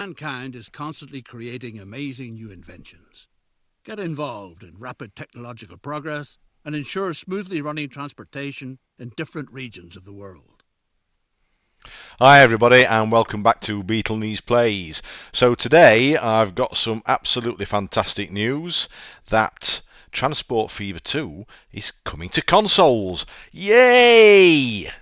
Mankind is constantly creating amazing new inventions. Get involved in rapid technological progress and ensure smoothly running transportation in different regions of the world. Hi everybody and welcome back to Beetlenees Plays. So today I've got some absolutely fantastic news that Transport Fever 2 is coming to consoles. Yay!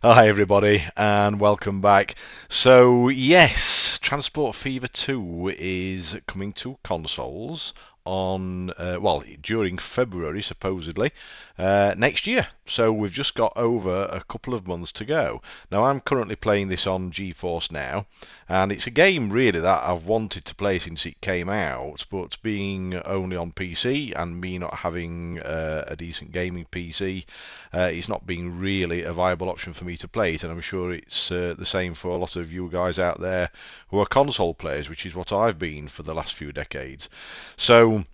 Hi everybody and welcome back. So yes, Transport Fever 2 is coming to consoles on during February supposedly next year. So we've just got over a couple of months to go. Now I'm currently playing this on Geforce Now, and it's a game really that I've wanted to play since it came out, but being only on PC and me not having a decent gaming PC, it's not been really a viable option for me to play it, and I'm sure it's the same for a lot of you guys out there who are console players, which is what I've been for the last few decades. So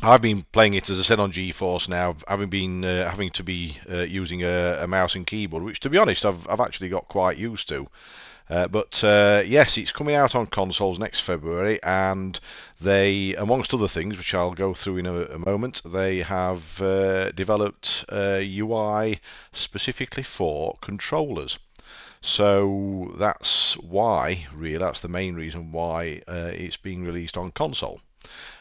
I've been playing it, as I said, on GeForce Now, having been having to be using a mouse and keyboard, which, to be honest, I've actually got quite used to. But yes, it's coming out on consoles next February, and they, amongst other things, which I'll go through in a moment, they have developed UI specifically for controllers. So that's why, really, that's the main reason why it's being released on console.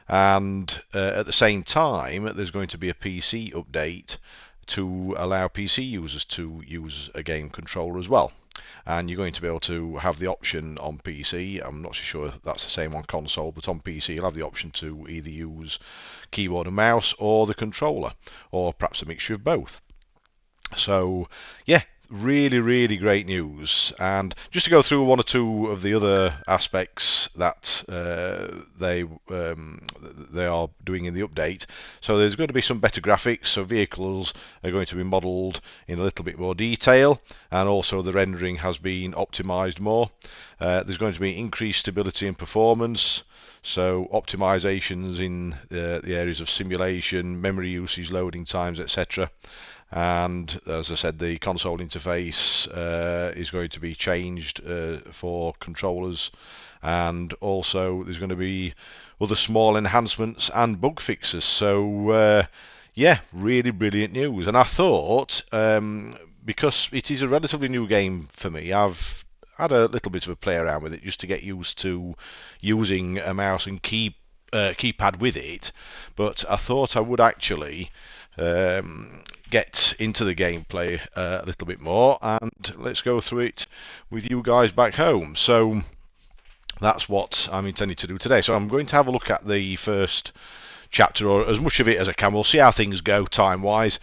And at the same time, there's going to be a PC update to allow PC users to use a game controller as well. And you're going to be able to have the option on PC, I'm not so sure if that's the same on console, but on PC you'll have the option to either use keyboard and mouse or the controller, or perhaps a mixture of both. So yeah, really great news. And just to go through one or two of the other aspects that they are doing in the update. So there's going to be some better graphics, so vehicles are going to be modelled in a little bit more detail, and also the rendering has been optimised more. There's going to be increased stability and performance, so optimizations in the areas of simulation, memory usage, loading times, etc. And as I said, the console interface is going to be changed for controllers, and also there's going to be other small enhancements and bug fixes. So yeah, really brilliant news. And I thought, because it is a relatively new game for me, I've had a little bit of a play around with it just to get used to using a mouse and keypad with it, but I thought I would actually get into the gameplay a little bit more, and let's go through it with you guys back home. So that's what I'm intending to do today. So I'm going to have a look at the first chapter, or as much of it as I can. We'll see how things go time-wise.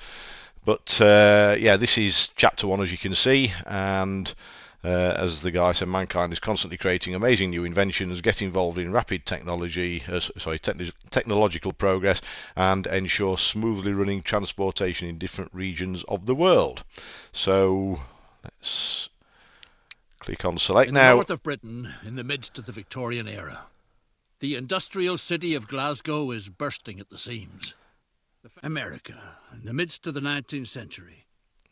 But yeah, this is chapter 1, as you can see, and as the guy said, mankind is constantly creating amazing new inventions, get involved in rapid technological progress, and ensure smoothly running transportation in different regions of the world. So let's click on select in now. The north of Britain, in the midst of the Victorian era, the industrial city of Glasgow is bursting at the seams. America, in the midst of the 19th century.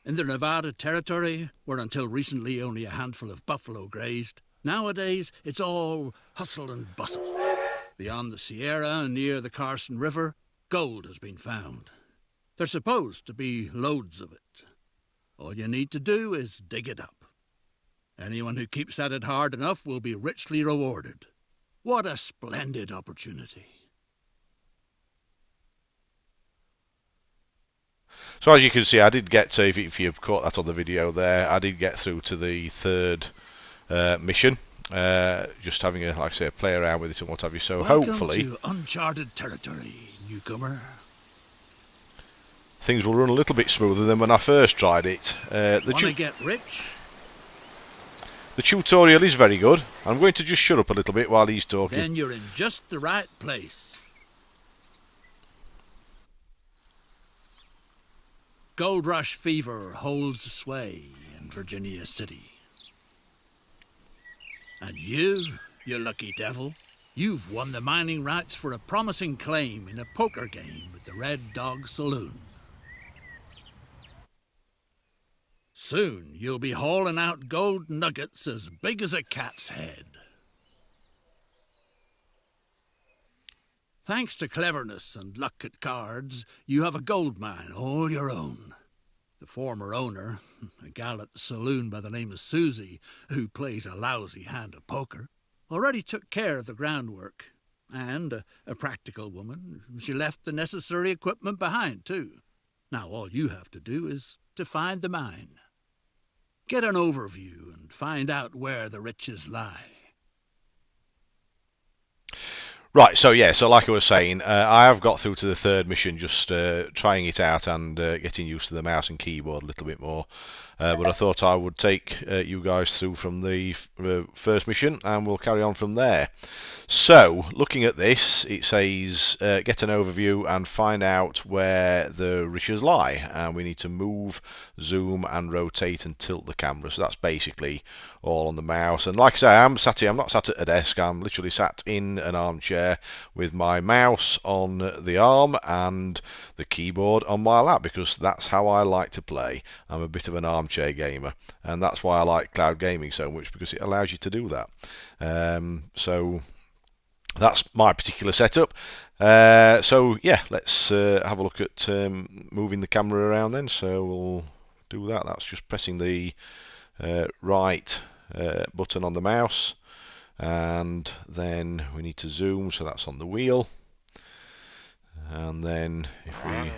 In the Nevada territory, where until recently only a handful of buffalo grazed, nowadays it's all hustle and bustle. Beyond the Sierra and near the Carson River, gold has been found. There's supposed to be loads of it. All you need to do is dig it up. Anyone who keeps at it hard enough will be richly rewarded. What a splendid opportunity. So as you can see, I did get to, if you've caught that on the video there, I did get through to the third mission. Just having a, like I say, a play around with it and what have you. So hopefully, to uncharted territory, newcomer. Things will run a little bit smoother than when I first tried it. Wanna get rich? The tutorial is very good. I'm going to just shut up a little bit while he's talking. Then you're in just the right place. Gold rush fever holds sway in Virginia City. And you lucky devil, You've won the mining rights for a promising claim in a poker game at the Red Dog Saloon. Soon you'll be hauling out gold nuggets as big as a cat's head. Thanks to cleverness and luck at cards, you have a gold mine all your own. The former owner, a gal at the saloon by the name of Susie, who plays a lousy hand of poker, already took care of the groundwork. And, a practical woman, she left the necessary equipment behind, too. Now all you have to do is to find the mine. Get an overview and find out where the riches lie. Right, so like I was saying, I have got through to the third mission, just trying it out and getting used to the mouse and keyboard a little bit more. But I thought I would take you guys through from the first mission, and we'll carry on from there. So, looking at this, it says get an overview and find out where the riches lie. And we need to move, zoom, and rotate and tilt the camera. So that's basically all on the mouse. And like I say, I'm sat here. I'm not sat at a desk. I'm literally sat in an armchair with my mouse on the arm and the keyboard on my lap, because that's how I like to play. I'm a bit of an armchair gamer, and that's why I like cloud gaming so much, because it allows you to do that. So that's my particular setup. So yeah, let's have a look at moving the camera around then. So we'll do that. That's just pressing the right button on the mouse, and then we need to zoom, so that's on the wheel. And then if we,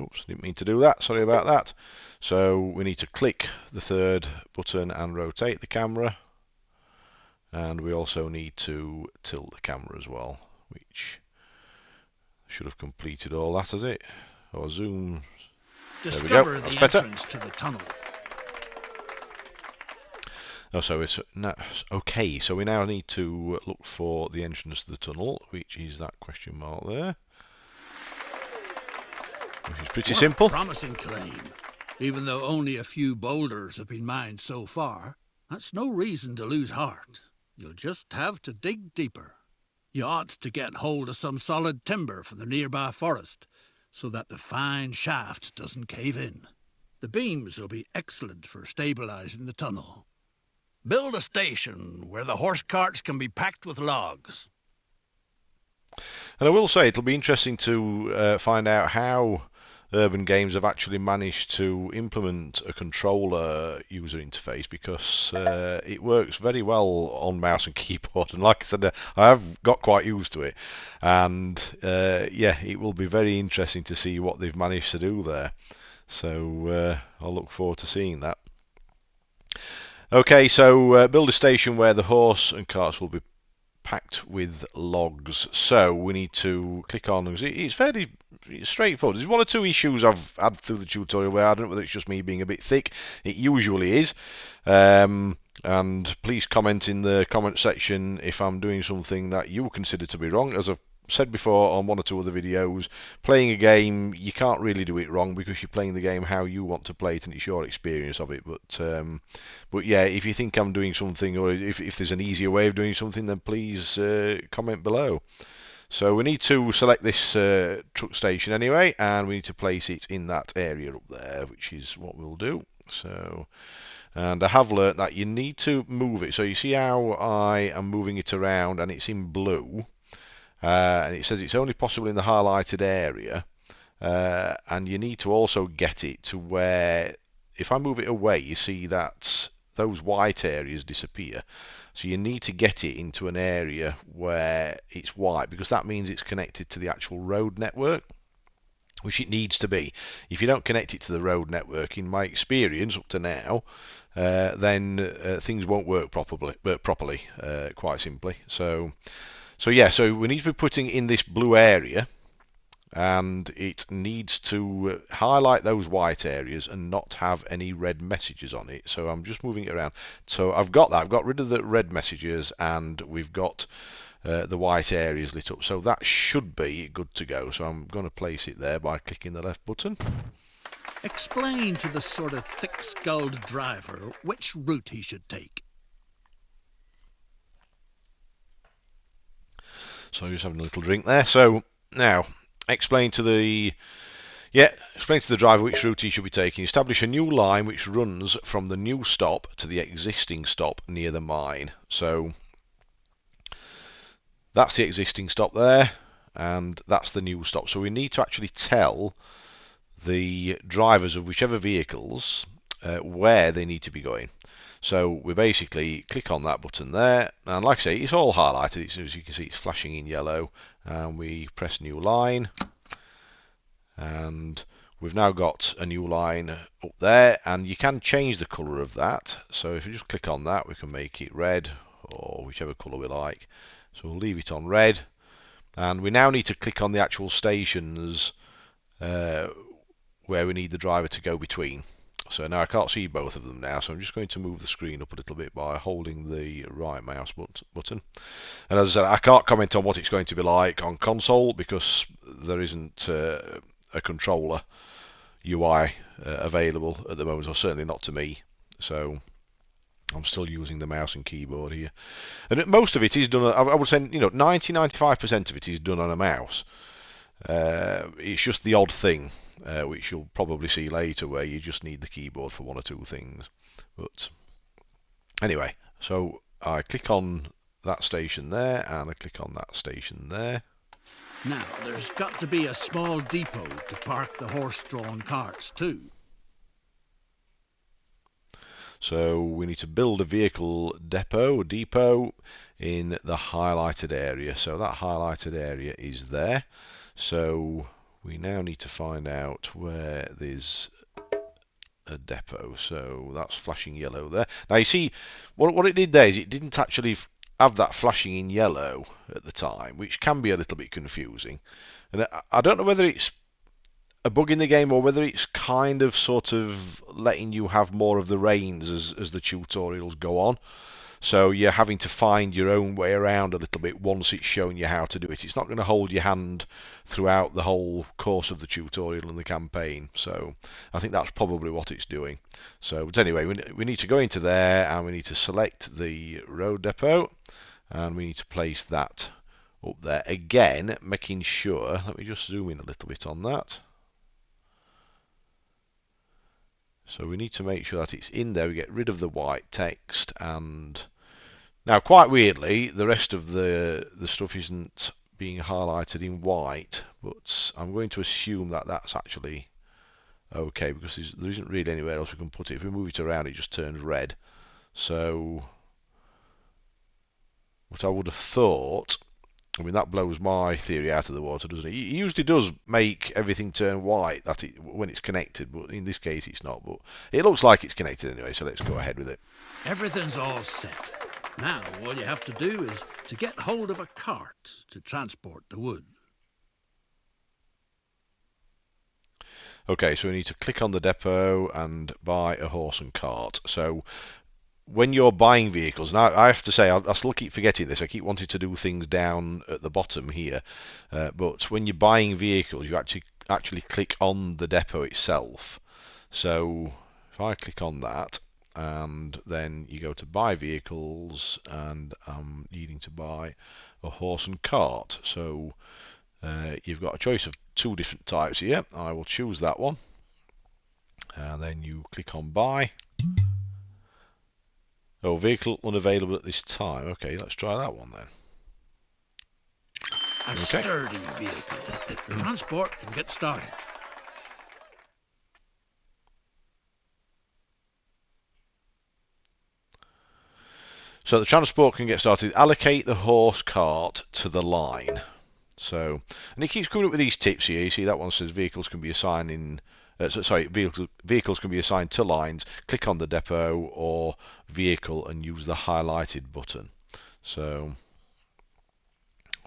oops, didn't mean to do that, sorry about that. So we need to click the third button and rotate the camera. And we also need to tilt the camera as well, which should have completed all that, has it? Or zoom. Discover there we go. That's the better. entrance to the tunnel. Oh, so it's no, okay. So we now need to look for the entrance to the tunnel, which is that question mark there. Which is pretty simple. Promising claim. Even though only a few boulders have been mined so far, that's no reason to lose heart. You'll just have to dig deeper. You ought to get hold of some solid timber from the nearby forest, so that the fine shaft doesn't cave in. The beams will be excellent for stabilizing the tunnel. Build a station where the horse carts can be packed with logs. And I will say it'll be interesting to find out how Urban Games have actually managed to implement a controller user interface, because it works very well on mouse and keyboard, and like I said, I have got quite used to it, and yeah, it will be very interesting to see what they've managed to do there. So I'll look forward to seeing that. Okay, so build a station where the horse and carts will be packed with logs. So we need to click on, it's fairly straightforward. There's one or two issues I've had through the tutorial where I don't know whether it's just me being a bit thick. It usually is. And please comment in the comment section if I'm doing something that you consider to be wrong. As I've said before on one or two other videos, playing a game, you can't really do it wrong, because you're playing the game how you want to play it, and it's your experience of it. But yeah, if you think I'm doing something, or if there's an easier way of doing something, then please comment below. So we need to select this truck station anyway, and we need to place it in that area up there, which is what we'll do. So, and I have learnt that you need to move it. So you see how I am moving it around, and it's in blue. And it says it's only possible in the highlighted area, and you need to also get it to where, if I move it away, you see that those white areas disappear. So you need to get it into an area where it's white, because that means it's connected to the actual road network, which it needs to be. If you don't connect it to the road network, in my experience up to now, then things won't work properly, quite simply. So yeah, so we need to be putting in this blue area, and it needs to highlight those white areas and not have any red messages on it. So I'm just moving it around. So I've got that. I've got rid of the red messages, and we've got the white areas lit up. So that should be good to go. So I'm going to place it there by clicking the left button. Explain to the sort of thick-skulled driver which route he should take. So just having a little drink there. So now explain to the driver which route he should be taking. Establish a new line which runs from the new stop to the existing stop near the mine. So that's the existing stop there, and that's the new stop. So we need to actually tell the drivers of whichever vehicles where they need to be going. So we basically click on that button there, and like I say, it's all highlighted. As you can see, it's flashing in yellow, and we press new line, and we've now got a new line up there, and you can change the colour of that. So if you just click on that, we can make it red or whichever colour we like. So we'll leave it on red, and we now need to click on the actual stations where we need the driver to go between. So now I can't see both of them now, so I'm just going to move the screen up a little bit by holding the right mouse button. And as I said, I can't comment on what it's going to be like on console because there isn't a controller UI available at the moment, or certainly not to me. So I'm still using the mouse and keyboard here. And most of it is done, I would say, 90-95% of it is done on a mouse. It's just the odd thing, which you'll probably see later, where you just need the keyboard for one or two things. But anyway, so I click on that station there, and I click on that station there. Now, there's got to be a small depot to park the horse-drawn carts too. So we need to build a vehicle depot in the highlighted area. So that highlighted area is there. So we now need to find out where there's a depot. So that's flashing yellow there. Now you see, what it did there is it didn't actually have that flashing in yellow at the time, which can be a little bit confusing. And I don't know whether it's a bug in the game or whether it's kind of sort of letting you have more of the reins as the tutorials go on. So you're having to find your own way around a little bit once it's showing you how to do it. It's not going to hold your hand throughout the whole course of the tutorial and the campaign. So I think that's probably what it's doing. So, but anyway, we need to go into there, and we need to select the road depot, and we need to place that up there. Again, making sure, let me just zoom in a little bit on that. So we need to make sure that it's in there. We get rid of the white text, and now quite weirdly the rest of the stuff isn't being highlighted in white, but I'm going to assume that that's actually okay because there isn't really anywhere else we can put it. If we move it around, it just turns red. So what I would have thought, I mean, that blows my theory out of the water, doesn't it? It usually does make everything turn white when it's connected, but in this case it's not. But it looks like it's connected anyway, so let's go ahead with it. Everything's all set. Now all you have to do is to get hold of a cart to transport the wood. Okay, so we need to click on the depot and buy a horse and cart. So when you're buying vehicles, and I have to say, I still keep forgetting this. I keep wanting to do things down at the bottom here, but when you're buying vehicles, you actually click on the depot itself. So if I click on that, and then you go to buy vehicles, and I'm needing to buy a horse and cart. So you've got a choice of two different types here. I will choose that one, and then you click on buy. Oh, vehicle unavailable at this time. Okay, let's try that one then. A sturdy vehicle. The transport can get started. So the transport can get started. Allocate the horse cart to the line. So, and it keeps coming up with these tips here. You see that one says vehicles can be assigned in. Vehicles can be assigned to lines. Click on the depot or vehicle and use the highlighted button. So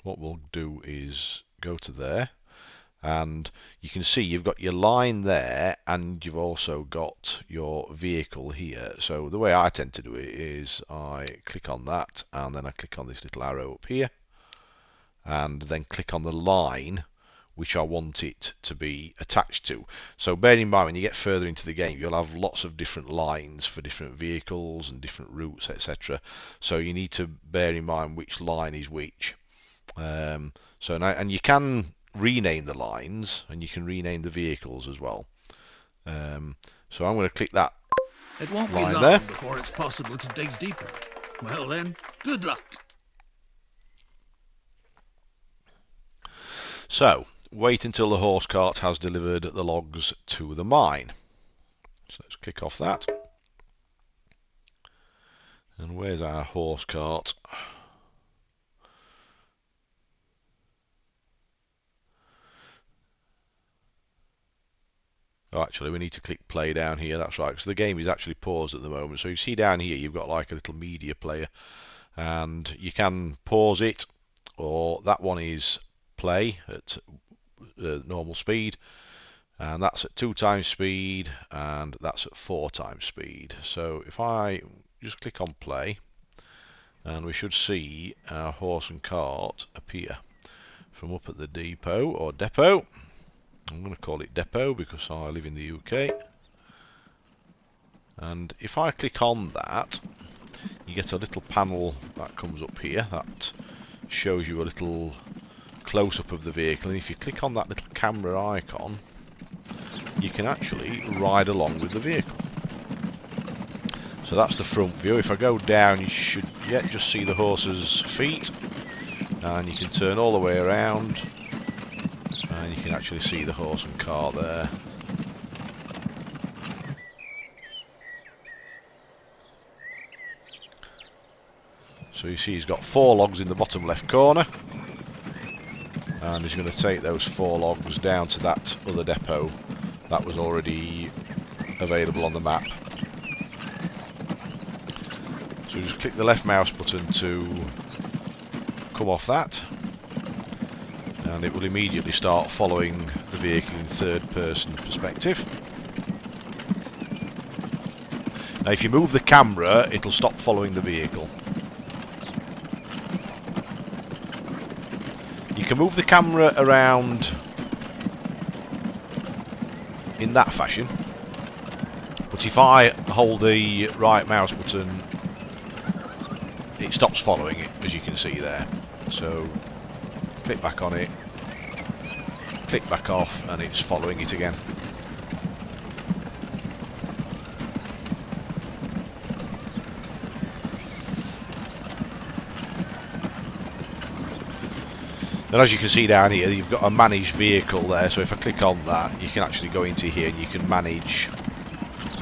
what we'll do is go to there, and you can see you've got your line there, and you've also got your vehicle here. So the way I tend to do it is I click on that, and then I click on this little arrow up here, and then click on the line which I want it to be attached to. So bear in mind, when you get further into the game, you'll have lots of different lines for different vehicles and different routes, etc. So you need to bear in mind which line is which. So now, and you can rename the lines, and you can rename the vehicles as well. So I'm going to click that It won't be line long there. before it's possible to dig deeper. Well then, good luck. So wait until the horse cart has delivered the logs to the mine. So let's click off that. And where's our horse cart? Oh, actually, we need to click play down here. That's right, because the game is actually paused at the moment. So you see down here, you've got like a little media player, and you can pause it, or that one is play at normal speed, and that's at 2 times speed, and that's at 4 times speed. So if I just click on play, and we should see our horse and cart appear from up at the depot or depot. I'm going to call it depot because I live in the UK. And if I click on that, you get a little panel that comes up here that shows you a little close-up of the vehicle, and if you click on that little camera icon, you can actually ride along with the vehicle. So that's the front view. If I go down, you should just see the horse's feet, and you can turn all the way around, and you can actually see the horse and cart there. So you see he's got 4 logs in the bottom left corner, and he's going to take those 4 logs down to that other depot that was already available on the map. So just click the left mouse button to come off that, and it will immediately start following the vehicle in third-person perspective. Now if you move the camera, it'll stop following the vehicle. You can move the camera around in that fashion, but if I hold the right mouse button, it stops following it, as you can see there. So click back on it, click back off, and it's following it again. And as you can see down here, you've got a managed vehicle there, so if I click on that, you can actually go into here and you can manage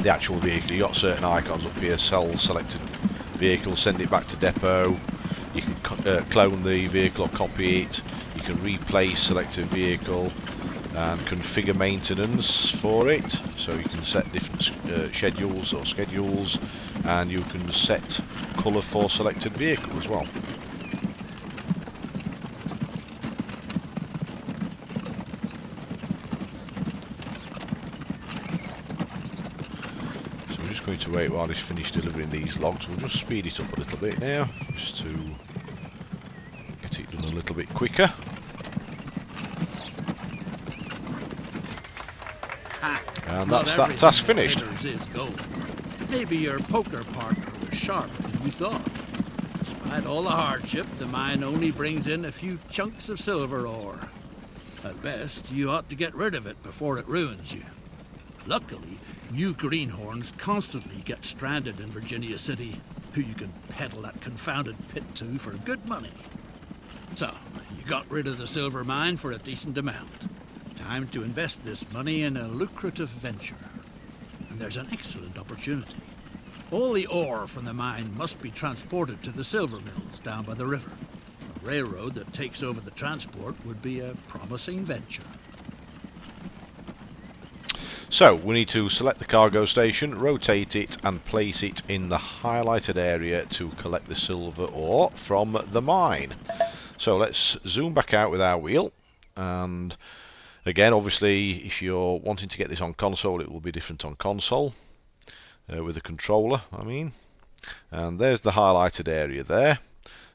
the actual vehicle. You've got certain icons up here: sell selected vehicle, send it back to depot, you can clone the vehicle or copy it, you can replace selected vehicle, and configure maintenance for it, so you can set different schedules, and you can set colour for selected vehicle as well. Going to wait while he's finished delivering these logs. We'll just speed it up a little bit now, just to get it done a little bit quicker. And that's that task finished. Is gold. Maybe your poker partner was sharper than you thought. Despite all the hardship, the mine only brings in a few chunks of silver ore. At best, you ought to get rid of it before it ruins you. Luckily, new greenhorns constantly get stranded in Virginia City, who you can peddle that confounded pit to for good money. So, you got rid of the silver mine for a decent amount. Time to invest this money in a lucrative venture. And there's an excellent opportunity. All the ore from the mine must be transported to the silver mills down by the river. A railroad that takes over the transport would be a promising venture. So we need to select the cargo station, rotate it, and place it in the highlighted area to collect the silver ore from the mine. So let's zoom back out with our wheel, and again, obviously, if you're wanting to get this on console, it will be different on console, with a controller, I mean. And there's the highlighted area there.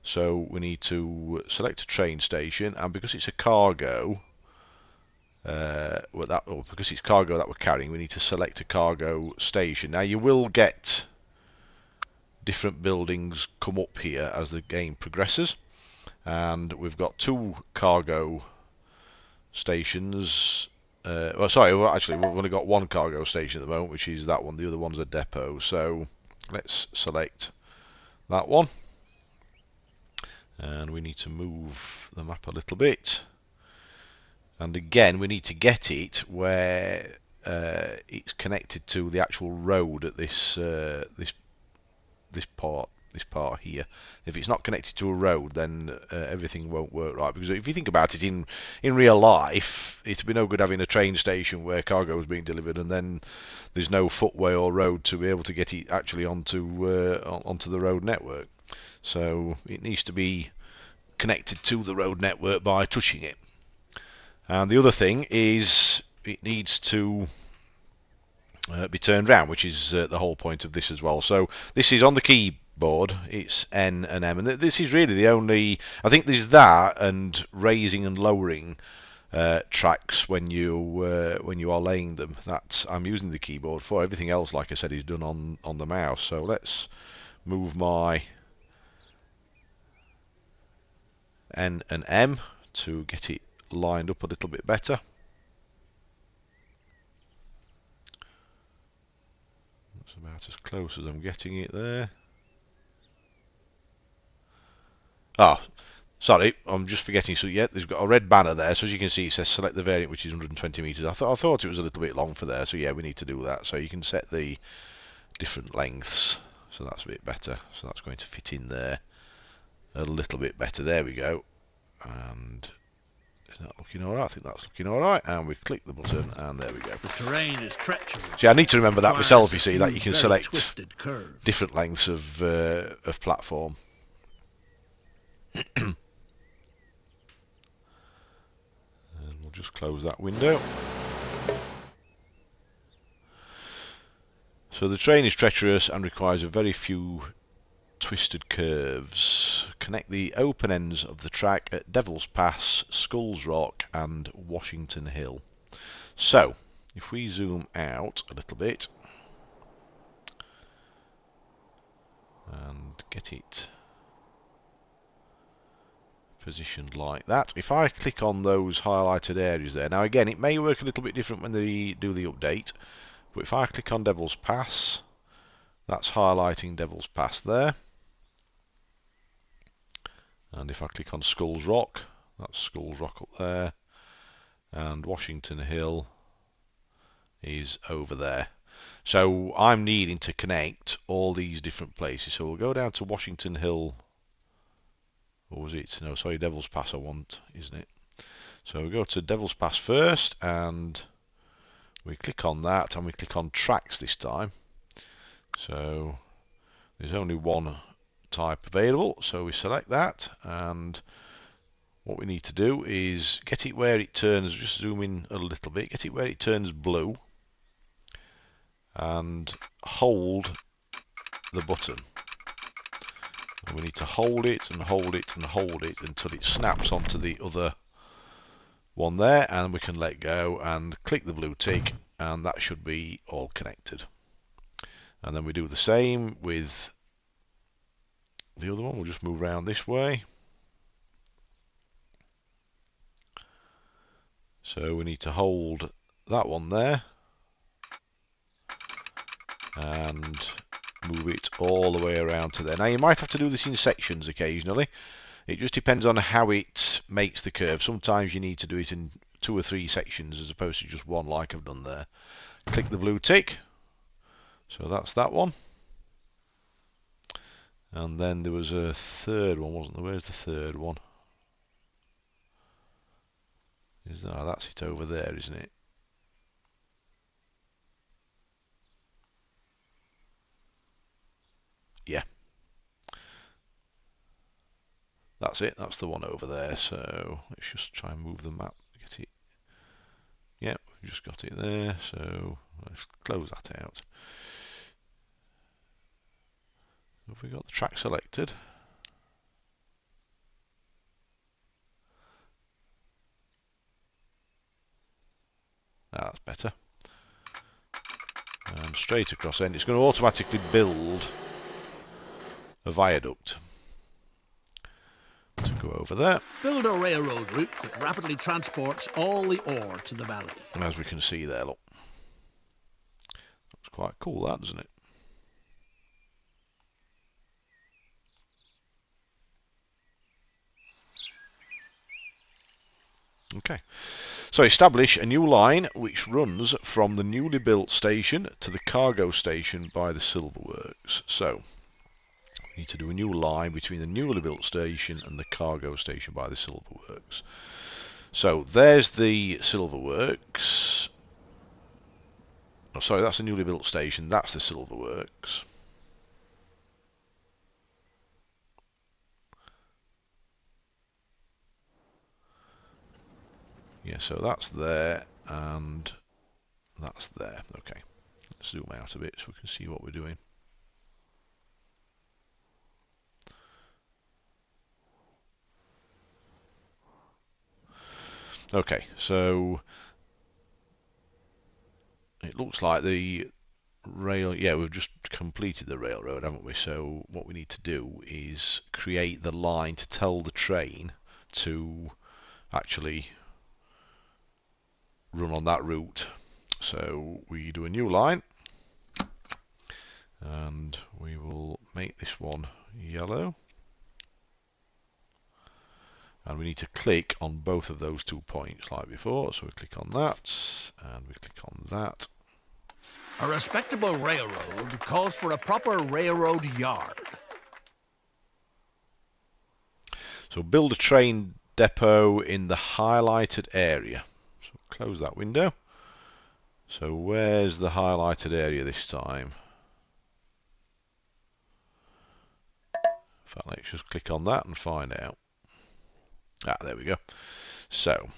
So we need to select a train station, and because it's a cargo, because it's cargo that we're carrying, we need to select a cargo station. Now you will get different buildings come up here as the game progresses, and we've got 2 cargo stations. Well, sorry, actually, we've only got 1 cargo station at the moment, which is that one. The other one's a depot. So let's select that one, and we need to move the map a little bit. And again, we need to get it where it's connected to the actual road at this part here. If it's not connected to a road, then everything won't work right. Because if you think about it, in real life, it'd be no good having a train station where cargo is being delivered and then there's no footway or road to be able to get it actually onto the road network. So it needs to be connected to the road network by touching it. And the other thing is it needs to be turned round, which is the whole point of this as well. So this is on the keyboard, it's N and M, and this is really the only, I think there's that and raising and lowering tracks when you are laying them. That I'm using the keyboard for. Everything else, like I said, is done on the mouse. So let's move my N and M to get it lined up a little bit better. That's about as close as I'm getting it there. Ah, sorry, I'm just forgetting. So yeah, there's got a red banner there. So as you can see, it says select the variant, which is 120 meters. I thought it was a little bit long for there. So yeah, we need to do that. So you can set the different lengths. So that's a bit better. So that's going to fit in there a little bit better. There we go. And is that looking all right? I think that's looking all right. And we click the button, and there we go. The terrain is treacherous. See, I need to remember that myself. You see, that you can select curves. different lengths of platform. And we'll just close that window. So the terrain is treacherous and requires a very few twisted curves. Connect the open ends of the track at Devil's Pass, Skulls Rock and Washington Hill. So if we zoom out a little bit and get it positioned like that. If I click on those highlighted areas there, now again it may work a little bit different when they do the update, but if I click on Devil's Pass, that's highlighting Devil's Pass there. And if I click on Skulls Rock, that's Skulls Rock up there. And Washington Hill is over there. So I'm needing to connect all these different places. So we'll go down to Washington Hill. Or was it? No, sorry, Devil's Pass I want, isn't it? So we go to Devil's Pass first, and we click on that, and we click on tracks this time. So there's only one type available, so we select that, and what we need to do is get it where it turns, just zoom in a little bit, get it where it turns blue, and hold the button. And we need to hold it and hold it and hold it until it snaps onto the other one there, and we can let go and click the blue tick, and that should be all connected. And then we do the same with the other one. We'll just move around this way. So we need to hold that one there and move it all the way around to there. Now you might have to do this in sections occasionally. It just depends on how it makes the curve. Sometimes you need to do it in 2 or 3 sections as opposed to just one, like I've done there. Click the blue tick. So that's that one. And then there was a third one, wasn't there? Where's the third one? That's it over there, isn't it? Yeah. That's it, that's the one over there. So let's just try and move the map to get it. Yeah, we've just got it there. So let's close that out. Have we got the track selected? That's better. And straight across end. It's going to automatically build a viaduct to go go over there. Build a railroad route that rapidly transports all the ore to the valley. And as we can see there, look. Looks quite cool, that, doesn't it? Okay, so establish a new line which runs from the newly built station to the cargo station by the silver works. So we need to do a new line between the newly built station and the cargo station by the silver works. So there's the silver works. Oh, sorry, that's the newly built station. That's the silver works. Yeah, so that's there and that's there. Okay, let's zoom out a bit so we can see what we're doing. Okay, so it looks like the rail, yeah, we've just completed the railroad, haven't we? So what we need to do is create the line to tell the train to actually run on that route. So we do a new line and we will make this one yellow, and we need to click on both of those 2 points like before. So we click on that and we click on that. A respectable railroad calls for a proper railroad yard. So build a train depot in the highlighted area. So close that window. So where's the highlighted area this time? In fact, let's just click on that and find out. Ah, there we go. So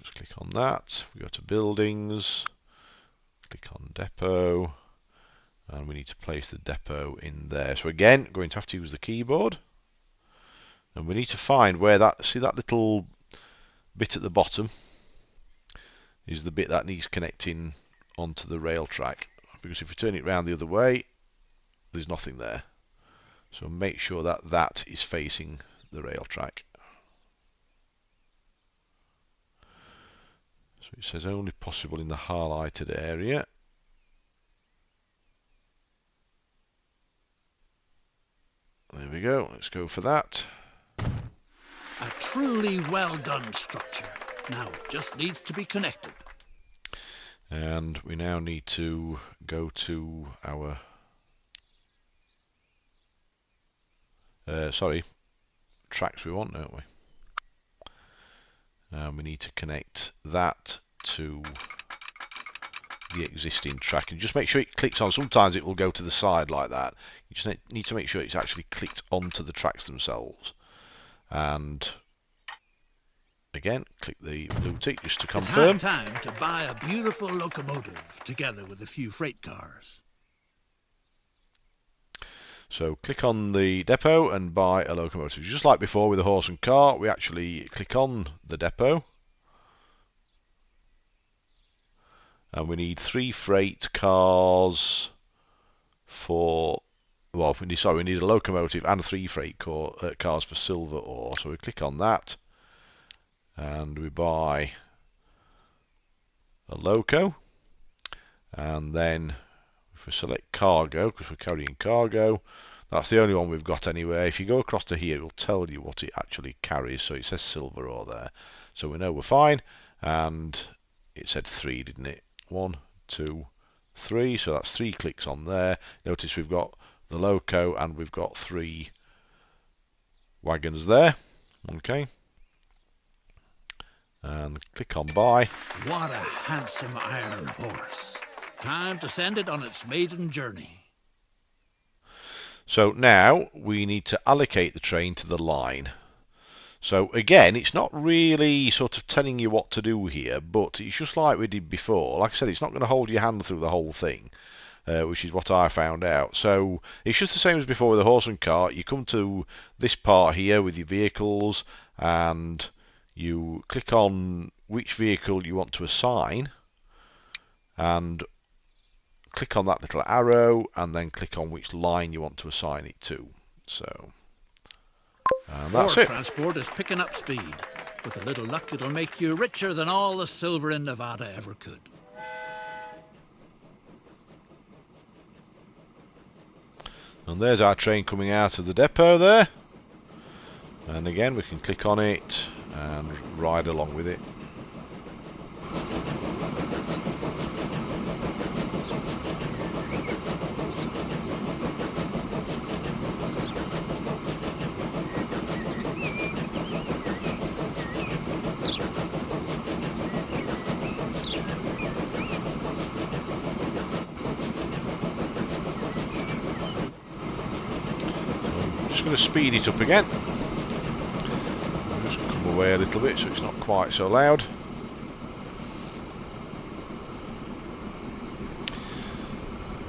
let's click on that. We go to buildings, click on depot, and we need to place the depot in there. So again, going to have to use the keyboard, and we need to find where that, see that little bit at the bottom is the bit that needs connecting onto the rail track, because if you turn it round the other way, there's nothing there. So make sure that that is facing the rail track. So it says only possible in the highlighted area. There we go, let's go for that. A truly well done structure. Now it just needs to be connected. And we now need to go to our tracks we want, don't we? We need to connect that to the existing track, and just make sure it clicks on. Sometimes it will go to the side like that. You just need to make sure it's actually clicked onto the tracks themselves. And again, click the blue tick just to confirm. It's high time to buy a beautiful locomotive together with a few freight cars. So click on the depot and buy a locomotive. Just like before with the horse and cart, we actually click on the depot. And we need 3 freight cars for, well, we need a locomotive and 3 freight cars for silver ore. So we click on that and we buy a loco. And then if we select cargo, because we're carrying cargo, that's the only one we've got anyway. If you go across to here, it will tell you what it actually carries. So it says silver ore there. So we know we're fine. And it said 3, didn't it? 1, 2, 3. So that's 3 clicks on there. Notice we've got the loco and we've got 3 wagons there. Okay. And click on buy. What a handsome iron horse. Time to send it on its maiden journey. So now we need to allocate the train to the line. So again, it's not really sort of telling you what to do here, but it's just like we did before. Like I said, it's not going to hold your hand through the whole thing, which is what I found out. So it's just the same as before with the horse and cart. You come to this part here with your vehicles, and you click on which vehicle you want to assign, and click on that little arrow, and then click on which line you want to assign it to. So And Ore that's it. transport is picking up speed. With a little luck, it'll make you richer than all the silver in Nevada ever could. And there's our train coming out of the depot there. And again, we can click on it and ride along with it. Just going to speed it up again. Just come away a little bit so it's not quite so loud.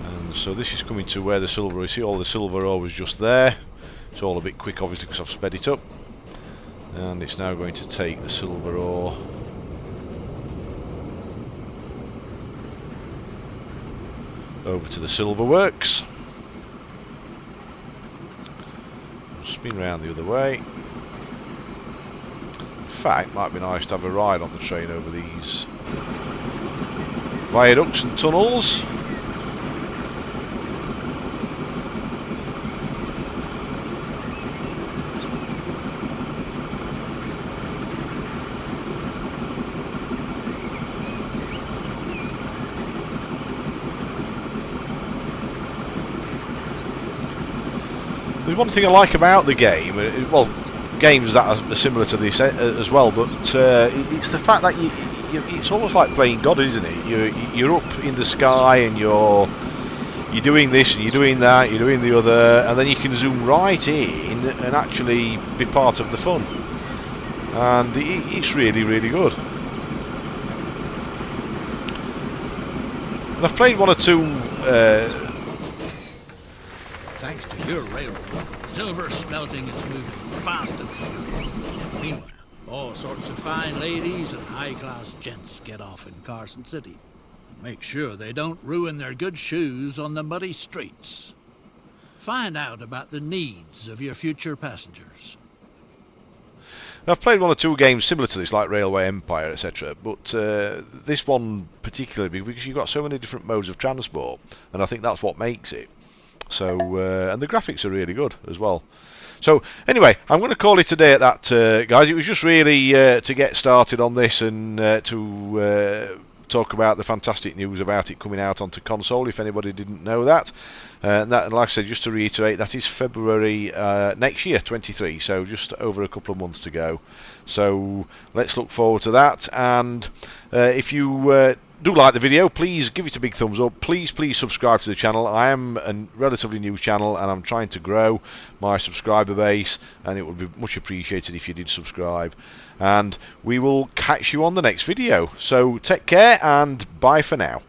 And so this is coming to where the silver, you see all the silver ore was just there. It's all a bit quick obviously because I've sped it up. And it's now going to take the silver ore over to the silver works. Spin round the other way. In fact, it might be nice to have a ride on the train over these viaducts and tunnels. There's one thing I like about the game, well, games that are similar to this as well, but it's the fact that it's almost like playing God, isn't it? You're up in the sky and you're doing this and you're doing that, you're doing the other, and then you can zoom right in and actually be part of the fun. And it's really, really good. And I've played one or two. Thanks to your railroad, silver smelting is moving fast and furious. Meanwhile, all sorts of fine ladies and high-class gents get off in Carson City. Make sure they don't ruin their good shoes on the muddy streets. Find out about the needs of your future passengers. I've played one or two games similar to this, like Railway Empire, etc. But this one particularly, because you've got so many different modes of transport, and I think that's what makes it. So, and the graphics are really good as well. So, anyway, I'm going to call it a day at that, guys. It was just really to get started on this and to talk about the fantastic news about it coming out onto console, if anybody didn't know that. And that, like I said, just to reiterate, that is February next year, 23, so just over a couple of months to go. So, let's look forward to that. And if you do like the video, please give it a big thumbs up. Please subscribe to the channel. I am a relatively new channel and I'm trying to grow my subscriber base, and it would be much appreciated if you did subscribe. And we will catch you on the next video. So take care and bye for now.